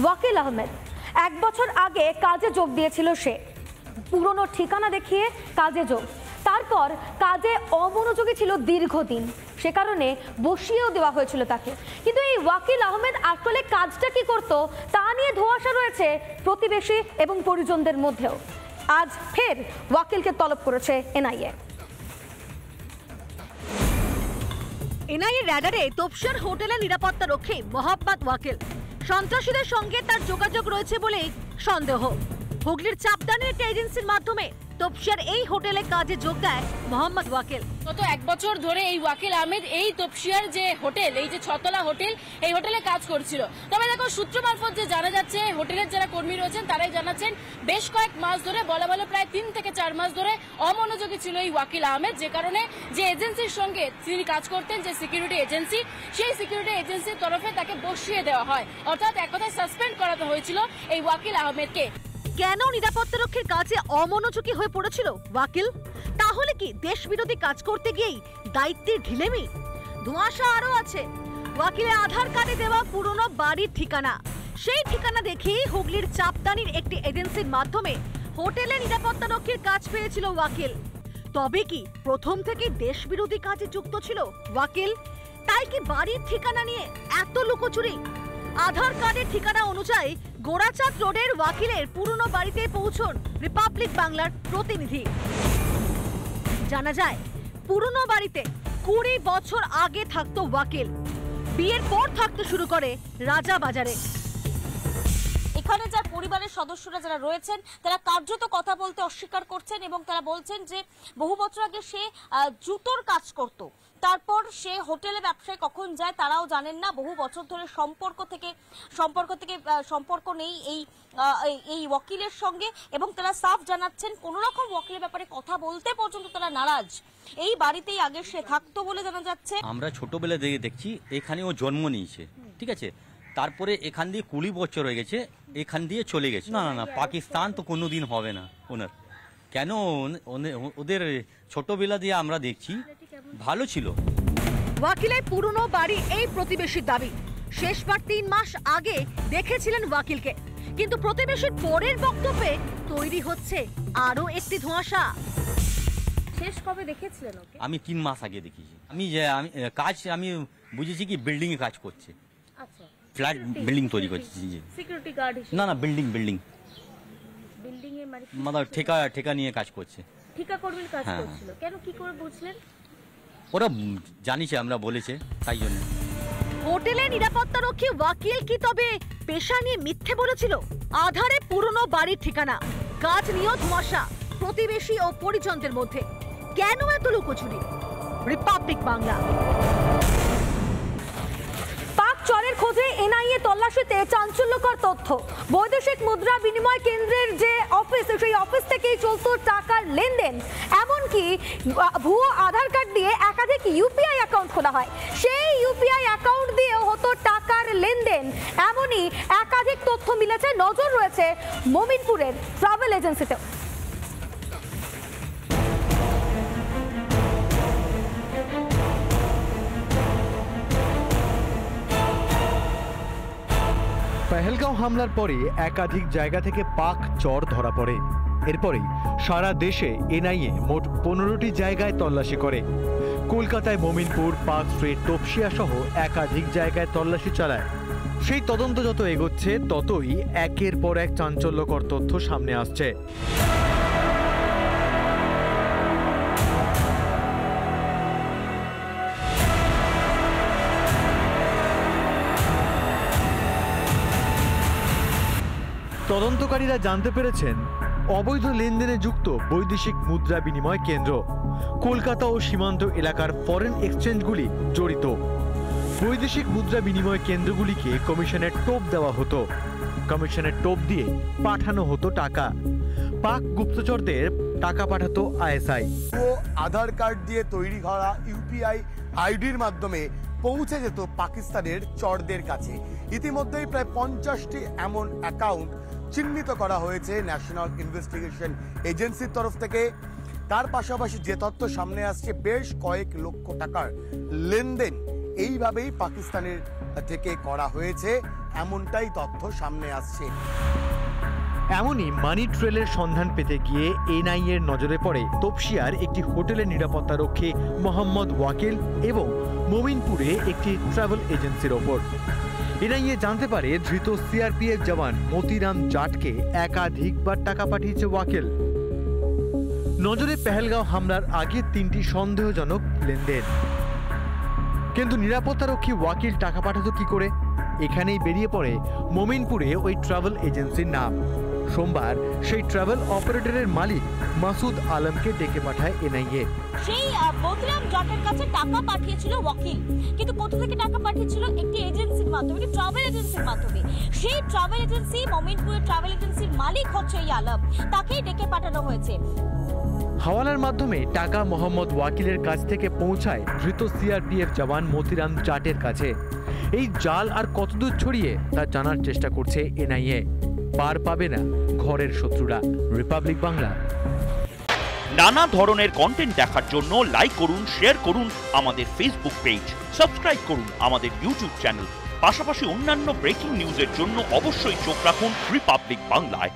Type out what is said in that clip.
ওয়াকিল আহমেদ 1 বছর আগে কাজে যোগ দিয়েছিল সে, পুরনো ঠিকানা দেখিয়ে কাজে যোগ, তারপর কাজে অমনোযোগী ছিল দীর্ঘদিন, সে কারণে বসিয়েও দেওয়া হয়েছিল তাকে। কিন্তু এই ওয়াকিল আহমেদ আসলে কাজটা কি করত তা নিয়ে ধোঁয়াশা রয়েছে প্রতিবেশী এবং পরিজনদের মধ্যেও। আজ ফের ওয়াকিলকে তলব করেছে এনআইএ। এনআইএ র্যাডারে তপসিয়ার হোটেলে নিরাপত্তা রক্ষী মোহাম্মদ ওয়াকিল। সন্ত্রাসীদের সঙ্গে তার যোগাযোগ রয়েছে বলে সন্দেহ। হুগলির চাপদানির একটি এজেন্সির মাধ্যমে তপসিয়ার এই হোটেলে কাজে যোগ দেয় মোহাম্মদ ওয়াকিল। গত 1 বছর ধরে এই ওয়াকিল আহমেদ এই তপসিয়ার যে হোটেল, এই যে 6তলা হোটেল, এই হোটেলে কাজ করছিল। তবে দেখো, সূত্র মারফত যে জানা যাচ্ছে, হোটেলের যারা কর্মী রয়েছেন তারাই জানাচ্ছেন বেশ কয়েক মাস ধরে, বলা ভালো প্রায় 3 থেকে 4 মাস ধরে অমনোযোগী ছিল এই ওয়াকিল আহমেদ, যে কারণে যে এজেন্সির সঙ্গে তিনি কাজ করতেন, যে সিকিউরিটি এজেন্সি, সেই সিকিউরিটি এজেন্সির তরফে তাকে বসিয়ে দেওয়া হয়, অর্থাৎ এক কথায় সাসপেন্ড করাতে হয়েছিল এই ওয়াকিল আহমেদকে। কেন নিরাপত্তারক্ষীর কাজে অমনোযোগী হয়ে পড়েছিল ওয়াকিল? তাহলে কি দেশ বিরোধী কাজ করতে গিয়েই দায়িত্বের ঢিলেমি? ধোঁয়াশা আরো আছে ওয়াকিলের আধার কার্ডে দেওয়া পুরনো বাড়ির ঠিকানা। সেই ঠিকানা দেখেই হুগলির চাপদানির একটি এজেন্সির মাধ্যমে হোটেলে নিরাপত্তারক্ষীর কাজ পেয়েছিল ওয়াকিল। তবে কি প্রথম থেকে দেশ বিরোধী কাজে যুক্ত ছিল ওয়াকিল? তাই কি বাড়ির ঠিকানা নিয়ে এত লুকোচুরি? আধার কার্ডের ঠিকানা অনুযায়ী গোড়াচাঁদ রোডের ওয়াকিলের পুরনো বাড়িতে পৌঁছন রিপাবলিক বাংলার প্রতিনিধি। জানা যায় পুরনো বাড়িতে 20 বছর আগে থাকতো ওয়াকিল, বিয়ের পর থাকতে শুরু করে রাজাবাজারে। এখানে যার পরিবারের সদস্যরা যারা রয়েছেন তারা কার্যত কথা বলতে অস্বীকার করছেন এবং তারা বলছেন যে বহু বছর আগে সে জুতোর কাজ করত, তারপর সে হোটেলে ব্যবসায় কখন যায় তারাও জানেন না। বহু বছর ধরে সম্পর্ক নেই এই ওয়াকিলের সঙ্গে, এবং তারা সাফ জানাচ্ছেন কোন রকম ওয়াকিলের ব্যাপারে কথা বলতে পর্যন্ত তারা নারাজ। এই বাড়িতেই আগে সে থাকতো বলে জানা যাচ্ছে। আমরা ছোটবেলা থেকে দেখছি এখানে ও জন্ম নিয়েছে, ঠিক আছে, তারপরে এখান দিয়ে 20 বছর হয়ে গেছে, এখান দিয়ে চলে গেছে। না না না, পাকিস্তান তো কোনোদিন হবে না ওনার। কেন? ওদের ছোটবেলা দিয়ে আমরা দেখছি ভালো ছিল। ওয়াকিলের পুরনো বাড়ি এই প্রতিবেশীর দাবি শেষবার 3 মাস আগে দেখেছিলেন ওয়াকিলকে, কিন্তু প্রতিবেশীর পরের বক্তব্যে তৈরি হচ্ছে আরো একটি ধোঁয়াশা। শেষ কবে দেখেছিলেন ওকে? আমি 3 মাস আগে দেখেছি। আমি বুঝেছি কি বিল্ডিং এ কাজ করছে। আচ্ছা, ফ্ল্যাট বিল্ডিং তৈরি করছে। সিকিউরিটি গার্ড হিসেবে? না না, বিল্ডিং এ মানে ঠিকা নিয়ে কাজ করছে। ঠিকা কর্মীর কাজ করছিল। কেন, কি করে বুঝলেন? ওরা জানিছে, আমরা বলেছে, তাই জন্য। হোটেলে নিরাপত্তারক্ষী ওয়াকিল কি তবে পেশা নিয়ে মিথ্যে বলেছিল? আধারে পুরনো বাড়ির ঠিকানা, কাজ নিয়ে ধোঁয়াশা প্রতিবেশী ও পরিজনদের মধ্যে। কেন এত লুকোচুরি? রিপাবলিক বাংলা। চরের খোঁজে এনআইএ তল্লাশিতে চাঞ্চল্যকর তথ্য। বৈদেশিক মুদ্রা বিনিময় কেন্দ্রের যে অফিস, সেই অফিস থেকেই চলতো টাকার লেনদেন। এমনকি ভুয়ো আধার কার্ড দিয়ে একাধিক ইউপিআই অ্যাকাউন্ট খোলা হয়, সেই ইউপিআই অ্যাকাউন্ট দিয়েও হতো টাকার লেনদেন। এমনই একাধিক তথ্য মিলেছে, নজর রয়েছে মমিনপুরের ট্রাভেল এজেন্সিতেও। পেহেলগাঁও হামলার পরে একাধিক জায়গা থেকে পাক চর ধরা পড়ে। এরপরেই সারা দেশে এনআইএ মোট 15টি জায়গায় তল্লাশি করে। কলকাতায় মমিনপুর, পার্ক স্ট্রিট, তপসিয়া সহ একাধিক জায়গায় তল্লাশি চালায়। সেই তদন্ত যত এগোচ্ছে ততই একের পর এক চাঞ্চল্যকর তথ্য সামনে আসছে। তদন্তকারীরা জানতে পেরেছেন অবৈধ লেনদেনে যুক্ত বৈদেশিক মুদ্রা বিনিময় কেন্দ্র। কলকাতা ও সীমান্ত এলাকার ফরেন এক্সচেঞ্জগুলি জড়িত। বৈদেশিক মুদ্রা বিনিময় কেন্দ্রগুলিকে কমিশনের টোপ দেওয়া হতো। কমিশনের টোপ দিয়ে পাঠানো হতো টাকা। পাক গুপ্তচরদের টাকা পাঠাতো আইএসআই। আধার কার্ড দিয়ে তৈরি করা ইউপিআই আইডির মাধ্যমে পৌঁছে যেত পাকিস্তানের চরদের কাছে। ইতিমধ্যেই প্রায় 50টি এমন অ্যাকাউন্ট চিহ্নিত করা হয়েছে ন্যাশনাল ইনভেস্টিগেশন এজেন্সির তরফ থেকে। তার পাশাপাশি যে তথ্য সামনে আসছে, বেশ কয়েক লক্ষ টাকার লেনদেন এইভাবেই পাকিস্তানের থেকে করা হয়েছে এমনটাই তথ্য সামনে আসছে। এমনই মানি ট্রেলের সন্ধান পেতে গিয়ে এনআইএ এর নজরে পড়ে তপসিয়ার একটি হোটেলের নিরাপত্তারক্ষী মোহাম্মদ ওয়াকিল এবং মোমিনপুরে একটি ট্রাভেল এজেন্সির ওপর। এনআইএ জানতে পারে ধৃত সিআরপিএফ জওয়ান মতিরাম জাটকে একাধিকবার টাকা পাঠিয়েছে ওয়াকিল। নজরে পেহেলগাঁও হামলার আগে 3টি সন্দেহজনক লেনদেন। কিন্তু নিরাপত্তারক্ষী ওয়াকিল টাকা পাঠাতো কি করে? এখানেই বেরিয়ে পড়ে মোমিনপুরে ওই ট্রাভেল এজেন্সির নাম। সোমবার সেই ট্রাভেল অপারেটরের মালিক মাসুদ আলমকে ডেকে পাঠায় এনআইএ। সেই মতিরাম জাটের কাছে টাকা পাঠিয়েছিল ওয়াকিল, কিন্তু কোথা থেকে টাকা পাঠিয়েছিল? একটি এজেন্সির মাধ্যমে, একটি ট্রাভেল এজেন্সির মাধ্যমে। সেই ট্রাভেল এজেন্সি, মোমিনপুরের ট্রাভেল এজেন্সির মালিক হচ্ছে এই আলম, তাকেই ডেকে পাঠানো হয়েছে। হাওয়ালার মাধ্যমে টাকা মোহাম্মদ ওয়াকিলের কাছ থেকে পৌঁছায় ধৃত সিআরপিএফ জওয়ান মতিরাম জাটের কাছে। এই জাল আর কতদূর ছড়িয়ে তা জানার চেষ্টা করছে এনআইএ। পার পাবে না ঘরের শত্রুরা। রিপাবলিক বাংলা। নানা ধরনের কন্টেন্ট দেখার জন্য লাইক করুন, শেয়ার করুন আমাদের ফেসবুক পেজ, সাবস্ক্রাইব করুন আমাদের ইউটিউব চ্যানেল। পাশাপাশি অন্যান্য ব্রেকিং নিউজের জন্য অবশ্যই চোখ রাখুন রিপাবলিক বাংলায়।